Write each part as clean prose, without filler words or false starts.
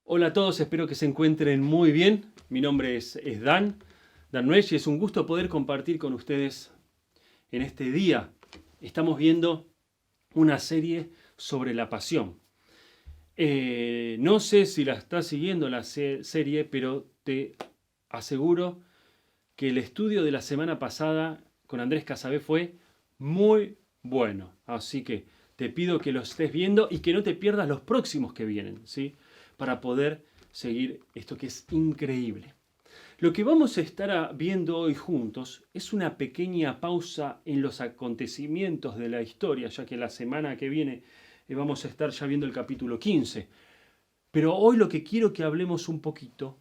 Hola a todos, espero que se encuentren muy bien. Mi nombre es Dan Nuech, y es un gusto poder compartir con ustedes en este día. Estamos viendo una serie sobre la pasión. No sé si la estás siguiendo la serie, pero te aseguro que el estudio de la semana pasada con Andrés Casabé fue muy bueno. Así que te pido que lo estés viendo y que no te pierdas los próximos que vienen, ¿sí? Para poder seguir esto que es increíble. Lo que vamos a estar viendo hoy juntos es una pequeña pausa en los acontecimientos de la historia, ya que la semana que viene vamos a estar ya viendo el capítulo 15. Pero hoy lo que quiero que hablemos un poquito,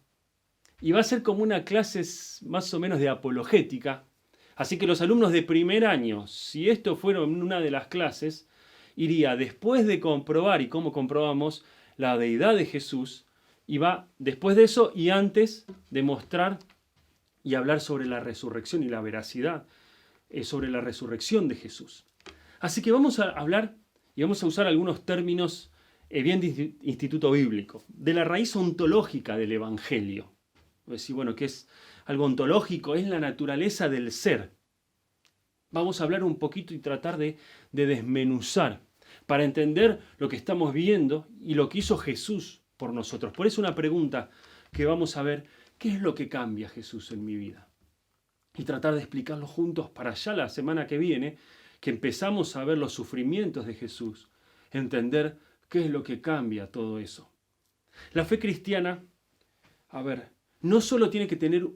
y va a ser como una clase más o menos de apologética, así que los alumnos de primer año, si esto fuera una de las clases, iría después de comprobar y cómo comprobamos la deidad de Jesús, y va después de eso y antes de mostrar y hablar sobre la resurrección y la veracidad sobre la resurrección de Jesús. Así que vamos a hablar y vamos a usar algunos términos bien de instituto bíblico, de la raíz ontológica del Evangelio. Decir, bueno, ¿qué es algo ontológico? Es la naturaleza del ser. Vamos a hablar un poquito y tratar de desmenuzar para entender lo que estamos viendo y lo que hizo Jesús por nosotros. Por eso una pregunta que vamos a ver, ¿qué es lo que cambia Jesús en mi vida? Y tratar de explicarlo juntos para ya la semana que viene, que empezamos a ver los sufrimientos de Jesús, entender qué es lo que cambia todo eso. La fe cristiana, no solo tiene que tener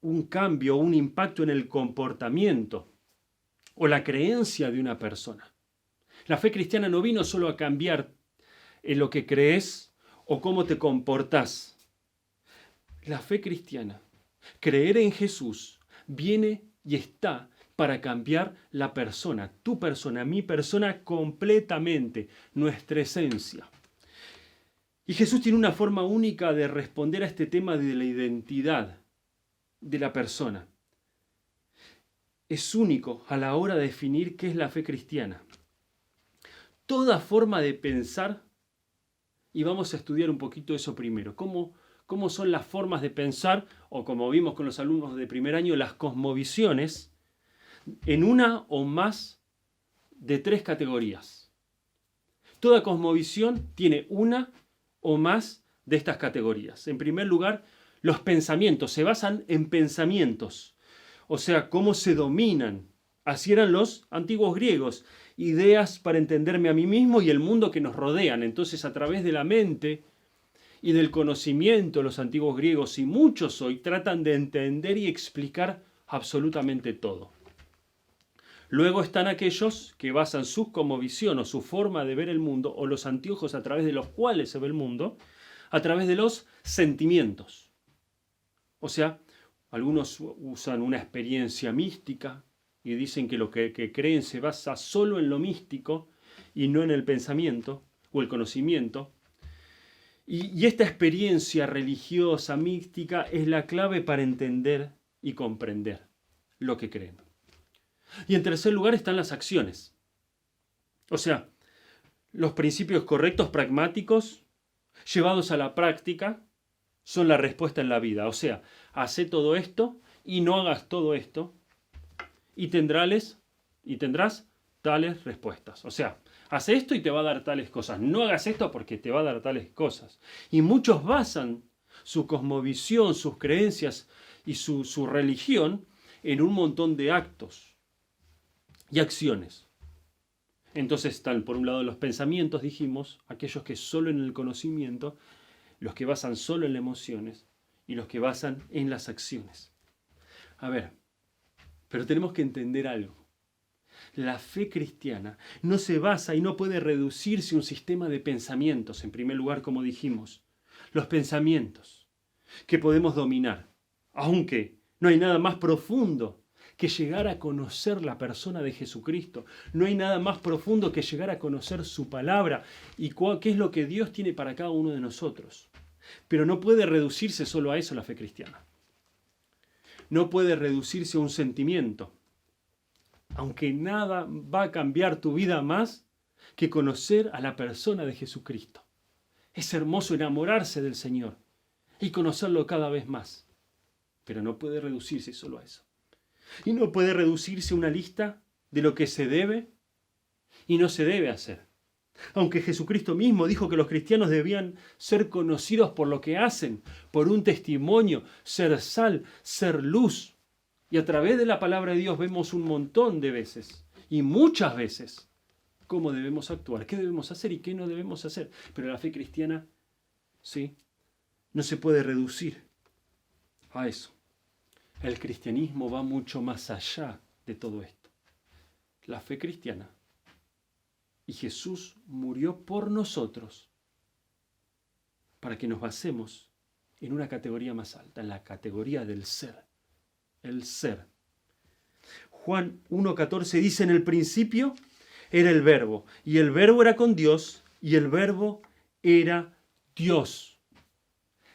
un cambio o un impacto en el comportamiento o la creencia de una persona. La fe cristiana no vino solo a cambiar en lo que crees o cómo te comportás. La fe cristiana, creer en Jesús, viene y está para cambiar la persona, tu persona, mi persona completamente, nuestra esencia. Y Jesús tiene una forma única de responder a este tema de la identidad de la persona. Es único a la hora de definir qué es la fe cristiana. Toda forma de pensar, y vamos a estudiar un poquito eso primero, cómo son las formas de pensar, o como vimos con los alumnos de primer año, las cosmovisiones, en una o más de 3 categorías. Toda cosmovisión tiene una o más de estas categorías. En primer lugar, los pensamientos se basan en pensamientos, o sea, cómo se dominan. Así eran los antiguos griegos, ideas para entenderme a mí mismo y el mundo que nos rodean. Entonces, a través de la mente y del conocimiento, los antiguos griegos y muchos hoy tratan de entender y explicar absolutamente todo. Luego están aquellos que basan su cosmovisión o su forma de ver el mundo, o los anteojos a través de los cuales se ve el mundo, a través de los sentimientos. O sea, algunos usan una experiencia mística y dicen que lo que creen se basa solo en lo místico y no en el pensamiento o el conocimiento. Y esta experiencia religiosa, mística, es la clave para entender y comprender lo que creen. Y en tercer lugar están las acciones. O sea, los principios correctos, pragmáticos, llevados a la práctica, son la respuesta en la vida. O sea, hacé todo esto y no hagas todo esto y tendrás tales respuestas. O sea, haz esto y te va a dar tales cosas. No hagas esto porque te va a dar tales cosas. Y muchos basan su cosmovisión, sus creencias y su religión en un montón de actos y acciones. Entonces están, por un lado, los pensamientos, dijimos, aquellos que solo en el conocimiento, los que basan solo en las emociones y los que basan en las acciones. Pero tenemos que entender algo. La fe cristiana no se basa y no puede reducirse a un sistema de pensamientos, en primer lugar, como dijimos. Los pensamientos que podemos dominar, aunque no hay nada más profundo que llegar a conocer la persona de Jesucristo. No hay nada más profundo que llegar a conocer su palabra y qué es lo que Dios tiene para cada uno de nosotros. Pero no puede reducirse solo a eso la fe cristiana. No puede reducirse a un sentimiento. Aunque nada va a cambiar tu vida más que conocer a la persona de Jesucristo. Es hermoso enamorarse del Señor y conocerlo cada vez más. Pero no puede reducirse solo a eso. Y no puede reducirse a una lista de lo que se debe y no se debe hacer. Aunque Jesucristo mismo dijo que los cristianos debían ser conocidos por lo que hacen, por un testimonio, ser sal, ser luz. Y a través de la palabra de Dios vemos un montón de veces, y muchas veces, cómo debemos actuar, qué debemos hacer y qué no debemos hacer. Pero la fe cristiana, sí, no se puede reducir a eso. El cristianismo va mucho más allá de todo esto. La fe cristiana. Y Jesús murió por nosotros para que nos basemos en una categoría más alta, en la categoría del ser. El ser. Juan 1:14 dice: en el principio era el Verbo, y el Verbo era con Dios, y el Verbo era Dios.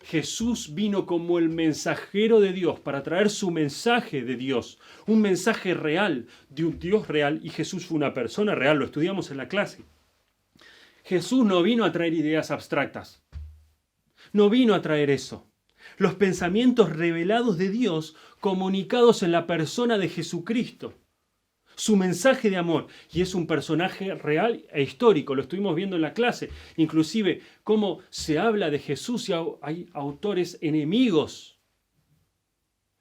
Jesús vino como el mensajero de Dios para traer su mensaje de Dios, un mensaje real, de un Dios real, y Jesús fue una persona real, lo estudiamos en la clase. Jesús no vino a traer ideas abstractas, no vino a traer eso. Los pensamientos revelados de Dios comunicados en la persona de Jesucristo. Su mensaje de amor, y es un personaje real e histórico, lo estuvimos viendo en la clase, inclusive cómo se habla de Jesús y hay autores enemigos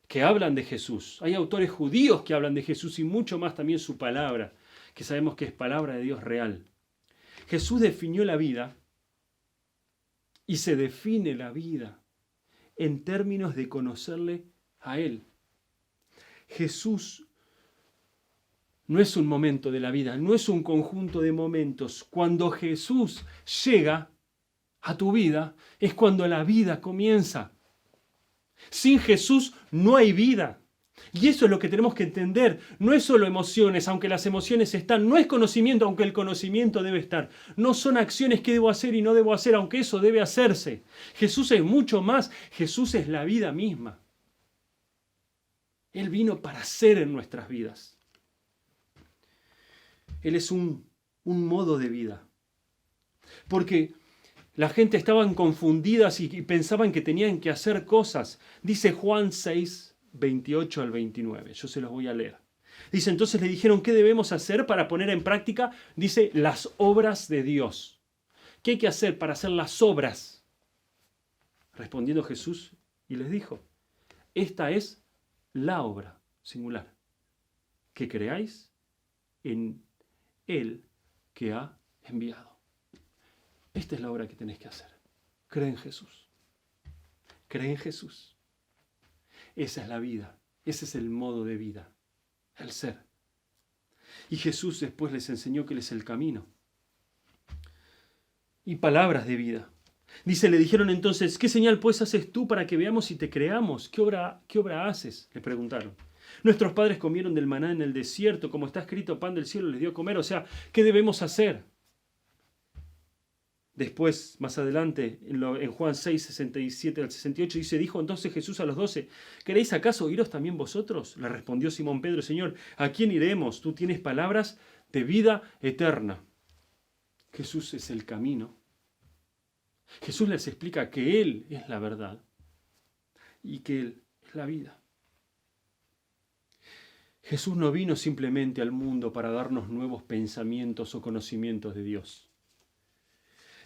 que hablan de Jesús, hay autores judíos que hablan de Jesús y mucho más también su palabra, que sabemos que es palabra de Dios real. Jesús definió la vida y se define la vida en términos de conocerle a Él. Jesús no es un momento de la vida, no es un conjunto de momentos. Cuando Jesús llega a tu vida, es cuando la vida comienza. Sin Jesús no hay vida. Y eso es lo que tenemos que entender. No es solo emociones, aunque las emociones están. No es conocimiento, aunque el conocimiento debe estar. No son acciones que debo hacer y no debo hacer, aunque eso debe hacerse. Jesús es mucho más. Jesús es la vida misma. Él vino para ser en nuestras vidas. Él es un modo de vida. Porque la gente estaban confundidas y pensaban que tenían que hacer cosas. Dice Juan 6, 28 al 29. Yo se los voy a leer. Dice, entonces le dijeron, ¿qué debemos hacer para poner en práctica? Dice, las obras de Dios. ¿Qué hay que hacer para hacer las obras? Respondiendo Jesús y les dijo, esta es la obra singular, que creáis en Él que ha enviado. Esta es la obra que tenés que hacer. Cree en Jesús. Cree en Jesús. Esa es la vida. Ese es el modo de vida. El ser. Y Jesús después les enseñó que Él es el camino. Y palabras de vida. Dice, le dijeron entonces, ¿qué señal pues haces tú para que veamos y te creamos? ¿Qué obra haces? Le preguntaron. Nuestros padres comieron del maná en el desierto, como está escrito, pan del cielo les dio a comer. O sea, ¿qué debemos hacer? Después, más adelante, en Juan 6, 67 al 68, dice, dijo entonces Jesús a los 12, ¿queréis acaso iros también vosotros? Le respondió Simón Pedro, Señor, ¿a quién iremos? Tú tienes palabras de vida eterna. Jesús es el camino. Jesús les explica que Él es la verdad y que Él es la vida. Jesús no vino simplemente al mundo para darnos nuevos pensamientos o conocimientos de Dios.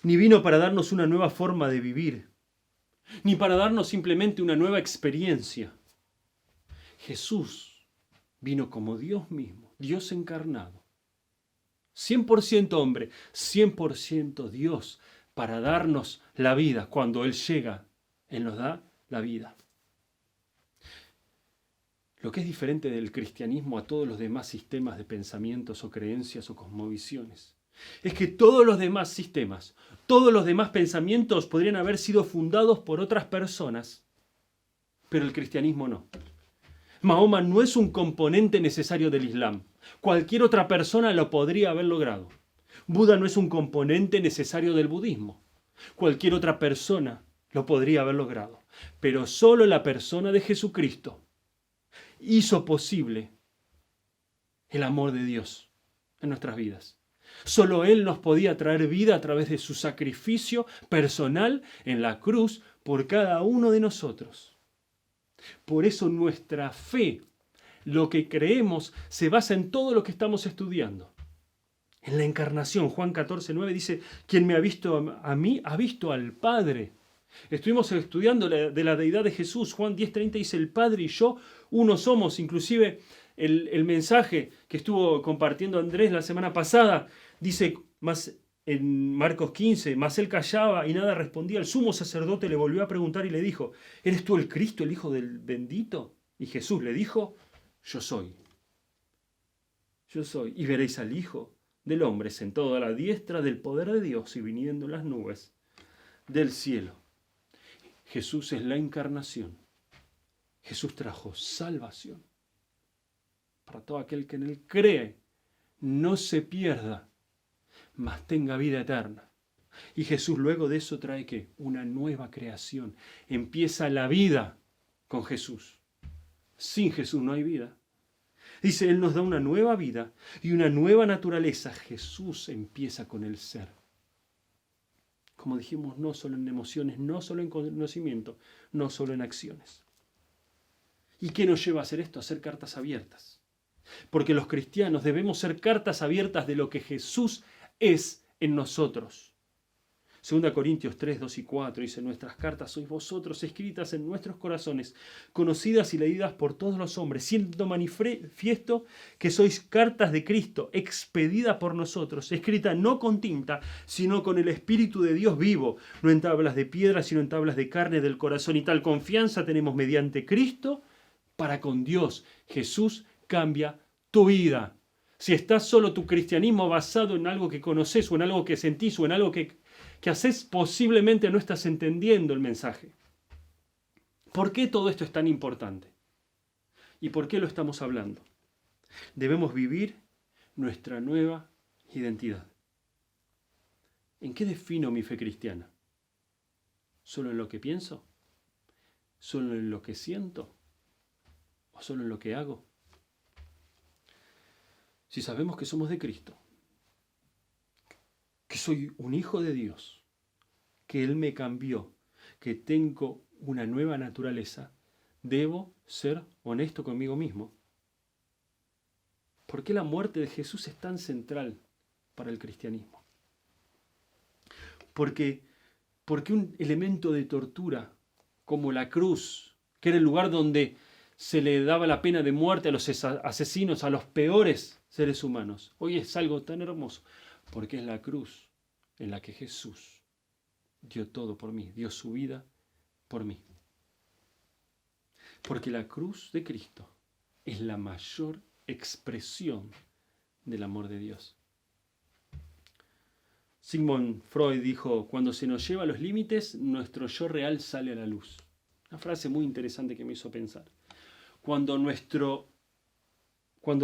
Ni vino para darnos una nueva forma de vivir, ni para darnos simplemente una nueva experiencia. Jesús vino como Dios mismo, Dios encarnado. 100% hombre, 100% Dios, para darnos la vida. Cuando Él llega, Él nos da la vida. Lo que es diferente del cristianismo a todos los demás sistemas de pensamientos o creencias o cosmovisiones es que todos los demás sistemas, todos los demás pensamientos podrían haber sido fundados por otras personas, pero el cristianismo no. Mahoma no es un componente necesario del Islam. Cualquier otra persona lo podría haber logrado. Buda no es un componente necesario del budismo. Cualquier otra persona lo podría haber logrado. Pero solo la persona de Jesucristo hizo posible el amor de Dios en nuestras vidas. Solo Él nos podía traer vida a través de su sacrificio personal en la cruz por cada uno de nosotros. Por eso nuestra fe, lo que creemos, se basa en todo lo que estamos estudiando. En la encarnación, Juan 14:9 dice, quien me ha visto a mí, ha visto al Padre. Estuvimos estudiando de la deidad de Jesús. Juan 10:30 dice, el Padre y yo uno somos. Inclusive el mensaje que estuvo compartiendo Andrés la semana pasada dice más en Marcos 15, mas él callaba y nada respondía. El sumo sacerdote le volvió a preguntar y le dijo, ¿eres tú el Cristo, el Hijo del bendito? Y Jesús le dijo, yo soy. Yo soy. Y veréis al Hijo del Hombre sentado a la diestra del poder de Dios y viniendo en las nubes del cielo. Jesús es la encarnación. Jesús trajo salvación para todo aquel que en Él cree, no se pierda, mas tenga vida eterna. Y Jesús luego de eso trae ¿qué? Una nueva creación. Empieza la vida con Jesús. Sin Jesús no hay vida. Dice, Él nos da una nueva vida y una nueva naturaleza. Jesús empieza con el ser. Como dijimos, no solo en emociones, no solo en conocimiento, no solo en acciones. ¿Y qué nos lleva a hacer esto? A hacer cartas abiertas. Porque los cristianos debemos ser cartas abiertas de lo que Jesús es en nosotros. 2 Corintios 3, 2 y 4 dice, nuestras cartas sois vosotros escritas en nuestros corazones, conocidas y leídas por todos los hombres, siendo manifiesto que sois cartas de Cristo, expedida por nosotros, escrita no con tinta, sino con el Espíritu de Dios vivo, no en tablas de piedra, sino en tablas de carne del corazón. Y tal confianza tenemos mediante Cristo para con Dios. Jesús cambia tu vida. Si estás solo tu cristianismo basado en algo que conoces o en algo que sentís o en algo que haces, posiblemente no estás entendiendo el mensaje. ¿Por qué todo esto es tan importante? ¿Y por qué lo estamos hablando? Debemos vivir nuestra nueva identidad. ¿En qué defino mi fe cristiana? ¿Solo en lo que pienso? ¿Solo en lo que siento? ¿O solo en lo que hago? Si sabemos que somos de Cristo, que soy un hijo de Dios, que Él me cambió, que tengo una nueva naturaleza, debo ser honesto conmigo mismo. ¿Por qué la muerte de Jesús es tan central para el cristianismo? Porque un elemento de tortura como la cruz, que era el lugar donde se le daba la pena de muerte a los asesinos, a los peores seres humanos, hoy es algo tan hermoso, porque es la cruz en la que Jesús dio todo por mí, dio su vida por mí. Porque la cruz de Cristo es la mayor expresión del amor de Dios. Sigmund Freud dijo, cuando se nos lleva a los límites, nuestro yo real sale a la luz. Una frase muy interesante que me hizo pensar. Cuando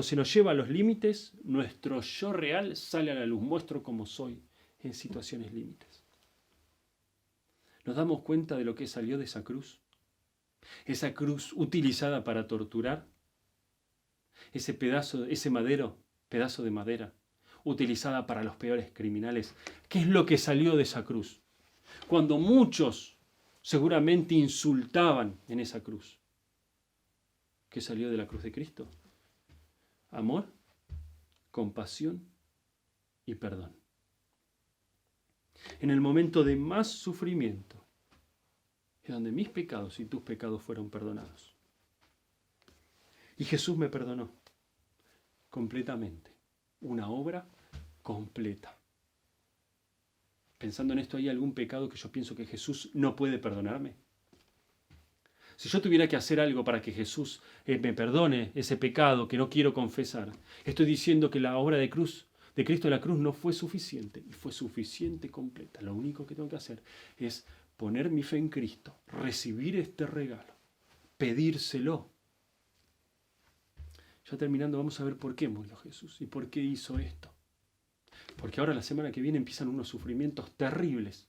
se nos lleva a los límites, nuestro yo real sale a la luz. Muestro cómo soy en situaciones límites. ¿Nos damos cuenta de lo que salió de esa cruz? Esa cruz utilizada para torturar. Ese pedazo de madera, utilizada para los peores criminales. ¿Qué es lo que salió de esa cruz? Cuando muchos seguramente insultaban en esa cruz. ¿Qué salió de la cruz de Cristo? Amor, compasión y perdón. En el momento de más sufrimiento, es donde mis pecados y tus pecados fueron perdonados. Y Jesús me perdonó completamente. Una obra completa. Pensando en esto, ¿hay algún pecado que yo pienso que Jesús no puede perdonarme? Si yo tuviera que hacer algo para que Jesús me perdone ese pecado que no quiero confesar, estoy diciendo que la obra de Cristo en la cruz no fue suficiente, y fue suficiente completa. Lo único que tengo que hacer es poner mi fe en Cristo, recibir este regalo, pedírselo. Ya terminando, vamos a ver por qué murió Jesús y por qué hizo esto. Porque ahora la semana que viene empiezan unos sufrimientos terribles,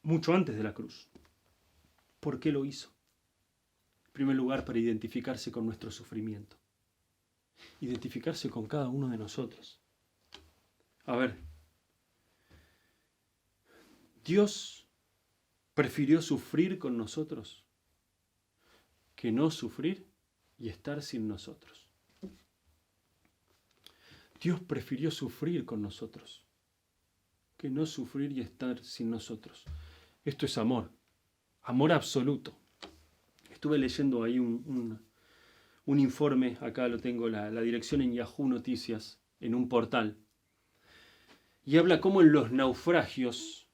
mucho antes de la cruz. ¿Por qué lo hizo? En primer lugar, para identificarse con nuestro sufrimiento. Identificarse con cada uno de nosotros. A ver, Dios prefirió sufrir con nosotros que no sufrir y estar sin nosotros. Dios prefirió sufrir con nosotros que no sufrir y estar sin nosotros. Esto es amor, amor absoluto. Estuve leyendo ahí un informe, acá lo tengo, la dirección en Yahoo Noticias, en un portal, y habla cómo en los naufragios,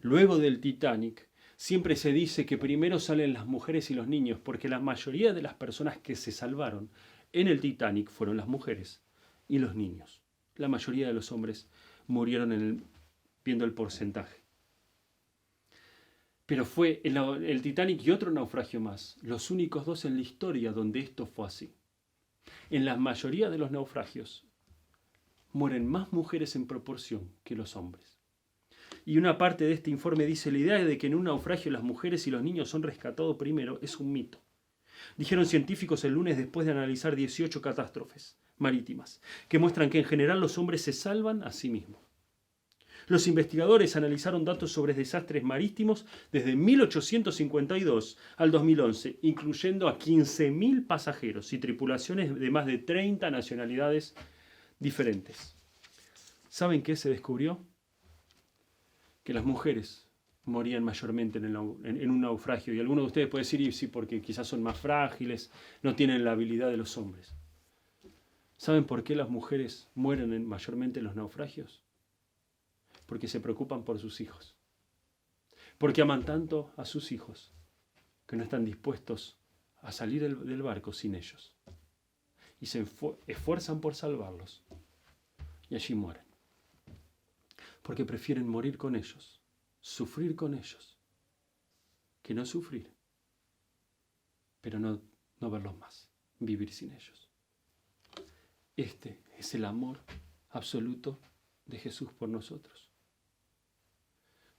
luego del Titanic, siempre se dice que primero salen las mujeres y los niños, porque la mayoría de las personas que se salvaron en el Titanic fueron las mujeres y los niños. La mayoría de los hombres murieron viendo el porcentaje. Pero fue el Titanic y otro naufragio más, los únicos dos en la historia donde esto fue así. En la mayoría de los naufragios mueren más mujeres en proporción que los hombres. Y una parte de este informe dice: la idea de que en un naufragio las mujeres y los niños son rescatados primero es un mito. Dijeron científicos el lunes después de analizar 18 catástrofes marítimas, que muestran que en general los hombres se salvan a sí mismos. Los investigadores analizaron datos sobre desastres marítimos desde 1852 al 2011, incluyendo a 15.000 pasajeros y tripulaciones de más de 30 nacionalidades diferentes. ¿Saben qué se descubrió? Que las mujeres morían mayormente en un naufragio. Y algunos de ustedes pueden decir, sí, porque quizás son más frágiles, no tienen la habilidad de los hombres. ¿Saben por qué las mujeres mueren mayormente en los naufragios? Porque se preocupan por sus hijos. Porque aman tanto a sus hijos que no están dispuestos a salir del barco sin ellos. Y se esfuerzan por salvarlos. Y allí mueren. Porque prefieren morir con ellos, sufrir con ellos, que no sufrir, pero no verlos más, vivir sin ellos. Este es el amor absoluto de Jesús por nosotros.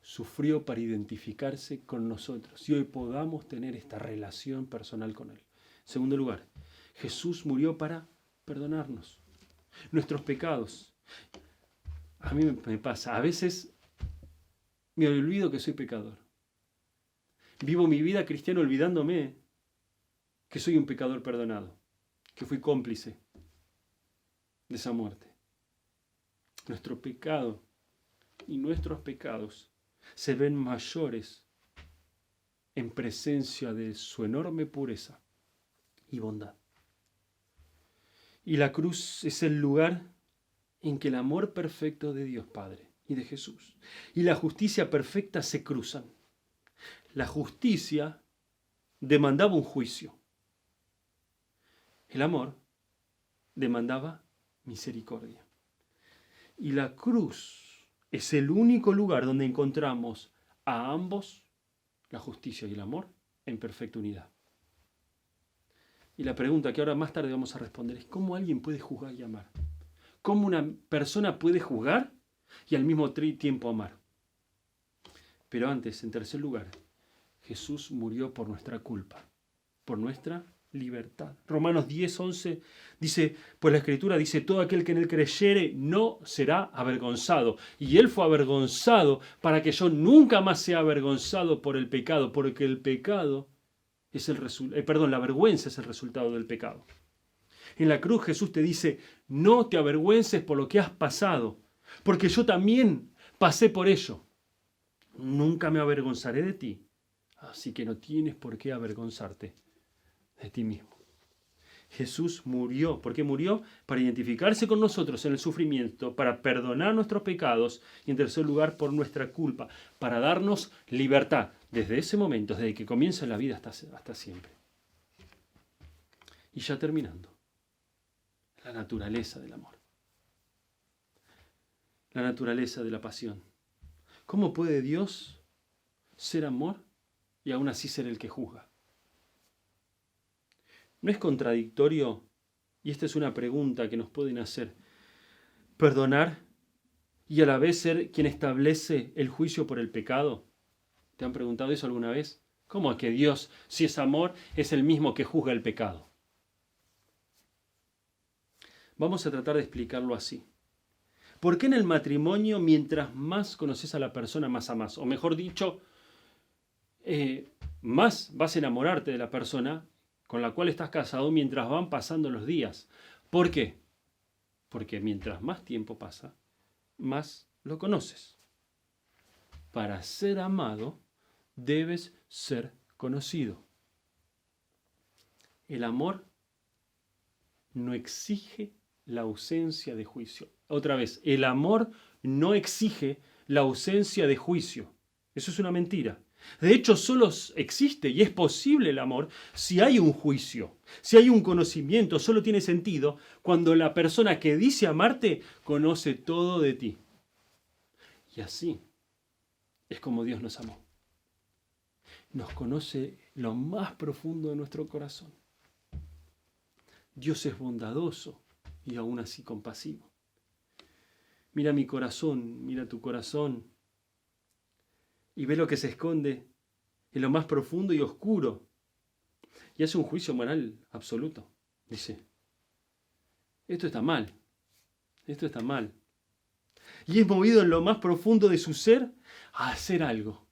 Sufrió para identificarse con nosotros y hoy podamos tener esta relación personal con Él. En segundo lugar, Jesús murió para perdonarnos nuestros pecados. A mí me pasa, a veces me olvido que soy pecador. Vivo mi vida cristiana olvidándome que soy un pecador perdonado, que fui cómplice de esa muerte. Nuestro pecado y nuestros pecados se ven mayores en presencia de su enorme pureza y bondad. Y la cruz es el lugar en que el amor perfecto de Dios Padre y de Jesús y la justicia perfecta se cruzan. La justicia demandaba un juicio. El amor demandaba misericordia. Y la cruz es el único lugar donde encontramos a ambos, la justicia y el amor, en perfecta unidad. Y la pregunta que ahora más tarde vamos a responder es: ¿cómo alguien puede juzgar y amar? ¿Cómo una persona puede juzgar y al mismo tiempo amar? Pero antes, en tercer lugar, Jesús murió por nuestra culpa, por nuestra libertad. Romanos 10:11 dice, pues la Escritura dice: todo aquel que en él creyere no será avergonzado. Y él fue avergonzado para que yo nunca más sea avergonzado por el pecado, porque el pecado es la vergüenza es el resultado del pecado. En la cruz Jesús te dice: no te avergüences por lo que has pasado, porque yo también pasé por ello. Nunca me avergonzaré de ti, así que no tienes por qué avergonzarte de ti mismo. Jesús murió. ¿Por qué murió? Para identificarse con nosotros en el sufrimiento, para perdonar nuestros pecados y, en tercer lugar, por nuestra culpa, para darnos libertad desde ese momento, desde que comienza la vida hasta siempre. Y ya terminando, la naturaleza del amor, la naturaleza de la pasión. ¿Cómo puede Dios ser amor y aún así ser el que juzga? ¿No es contradictorio? Y esta es una pregunta que nos pueden hacer. ¿Perdonar y a la vez ser quien establece el juicio por el pecado? ¿Te han preguntado eso alguna vez? ¿Cómo es que Dios, si es amor, es el mismo que juzga el pecado? Vamos a tratar de explicarlo así. ¿Por qué en el matrimonio, mientras más conoces a la persona, más amás? O mejor dicho, más vas a enamorarte de la persona con la cual estás casado mientras van pasando los días. ¿Por qué? Porque mientras más tiempo pasa, más lo conoces. Para ser amado, debes ser conocido. El amor no exige la ausencia de juicio. Otra vez, el amor no exige la ausencia de juicio. Eso es una mentira. De hecho, solo existe y es posible el amor si hay un juicio, si hay un conocimiento. Solo tiene sentido cuando la persona que dice amarte conoce todo de ti. Y así es como Dios nos amó. Nos conoce lo más profundo de nuestro corazón. Dios es bondadoso y aún así compasivo. Mira mi corazón, mira tu corazón y ve lo que se esconde en lo más profundo y oscuro. Y hace un juicio moral absoluto. Dice, esto está mal, esto está mal. Y es movido en lo más profundo de su ser a hacer algo.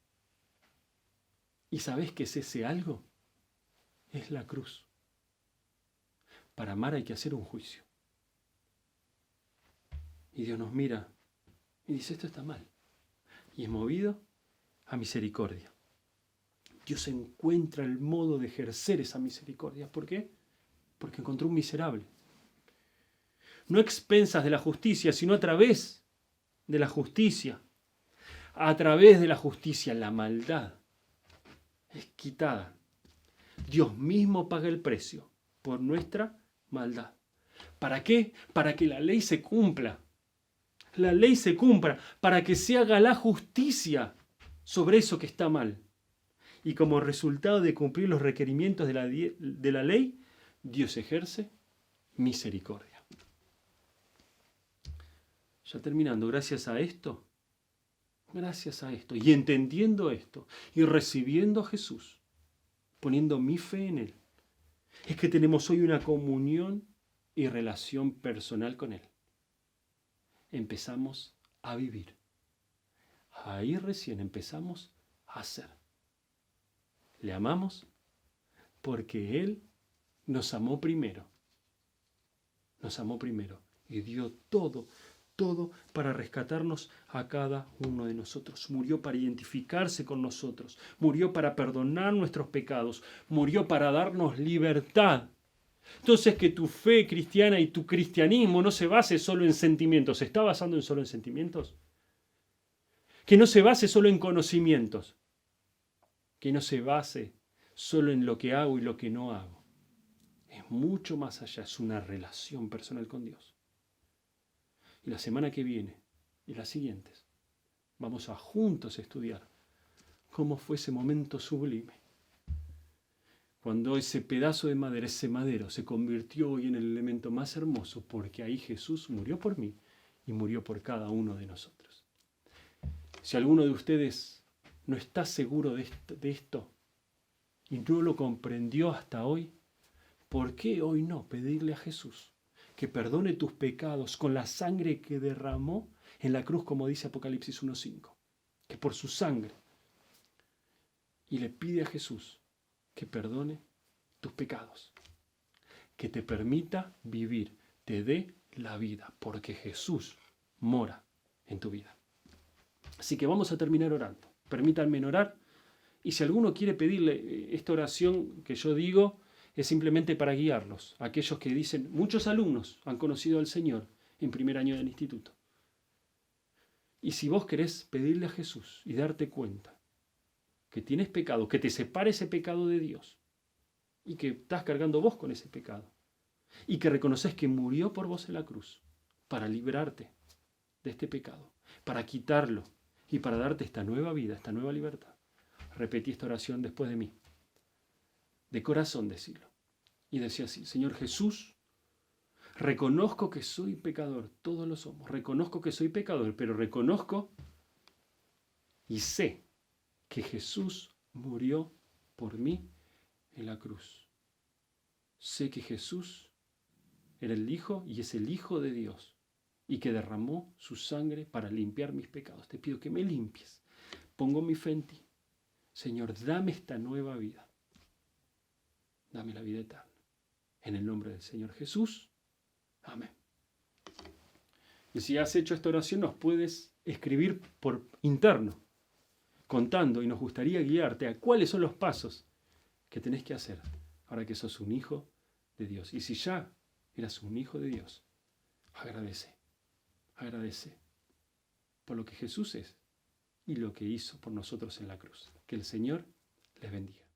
¿Y sabés qué es ese algo? Es la cruz. Para amar hay que hacer un juicio. Y Dios nos mira y dice, esto está mal. Y es movido a misericordia. Dios encuentra el modo de ejercer esa misericordia. ¿Por qué? Porque encontró un miserable. No a expensas de la justicia, sino a través de la justicia. A través de la justicia, la maldad es quitada. Dios mismo paga el precio por nuestra maldad. ¿Para qué? Para que la ley se cumpla. La ley se cumpla, para que se haga la justicia sobre eso que está mal. Y como resultado de cumplir los requerimientos de la ley, Dios ejerce misericordia. Ya terminando, gracias a esto, y entendiendo esto, y recibiendo a Jesús, poniendo mi fe en Él, es que tenemos hoy una comunión y relación personal con Él. Empezamos a vivir. Ahí recién empezamos a ser. Le amamos porque Él nos amó primero. Nos amó primero y dio todo para rescatarnos a cada uno de nosotros. Murió para identificarse con nosotros. Murió para perdonar nuestros pecados. Murió para darnos libertad. Entonces, que tu fe cristiana y tu cristianismo no se base solo en sentimientos. ¿Se está basando solo en sentimientos? Que no se base solo en conocimientos. Que no se base solo en lo que hago y lo que no hago. Es mucho más allá, es una relación personal con Dios. Y la semana que viene y las siguientes vamos a juntos estudiar cómo fue ese momento sublime. Cuando ese pedazo de madera, ese madero, se convirtió hoy en el elemento más hermoso, porque ahí Jesús murió por mí y murió por cada uno de nosotros. Si alguno de ustedes no está seguro de esto y no lo comprendió hasta hoy, ¿por qué hoy no pedirle a Jesús que perdone tus pecados con la sangre que derramó en la cruz, como dice Apocalipsis 1:5? Que por su sangre. Y le pide a Jesús que perdone tus pecados, que te permita vivir, te dé la vida, porque Jesús mora en tu vida. Así que vamos a terminar orando. Permítanme orar, y si alguno quiere pedirle esta oración que yo digo, es simplemente para guiarlos, aquellos que dicen, muchos alumnos han conocido al Señor en primer año del instituto. Y si vos querés pedirle a Jesús y darte cuenta que tienes pecado, que te separe ese pecado de Dios, y que estás cargando vos con ese pecado, y que reconoces que murió por vos en la cruz para librarte de este pecado, para quitarlo y para darte esta nueva vida, esta nueva libertad, repetí esta oración después de mí. De corazón decirlo. Y decía así, Señor Jesús, reconozco que soy pecador, todos lo somos, reconozco que soy pecador, pero reconozco y sé que Jesús murió por mí en la cruz. Sé que Jesús era el Hijo y es el Hijo de Dios y que derramó su sangre para limpiar mis pecados. Te pido que me limpies. Pongo mi fe en ti. Señor, dame esta nueva vida. Dame la vida eterna. En el nombre del Señor Jesús. Amén. Y si has hecho esta oración, nos puedes escribir por interno, contando, y nos gustaría guiarte a cuáles son los pasos que tenés que hacer ahora que sos un hijo de Dios. Y si ya eras un hijo de Dios, agradece por lo que Jesús es y lo que hizo por nosotros en la cruz. Que el Señor les bendiga.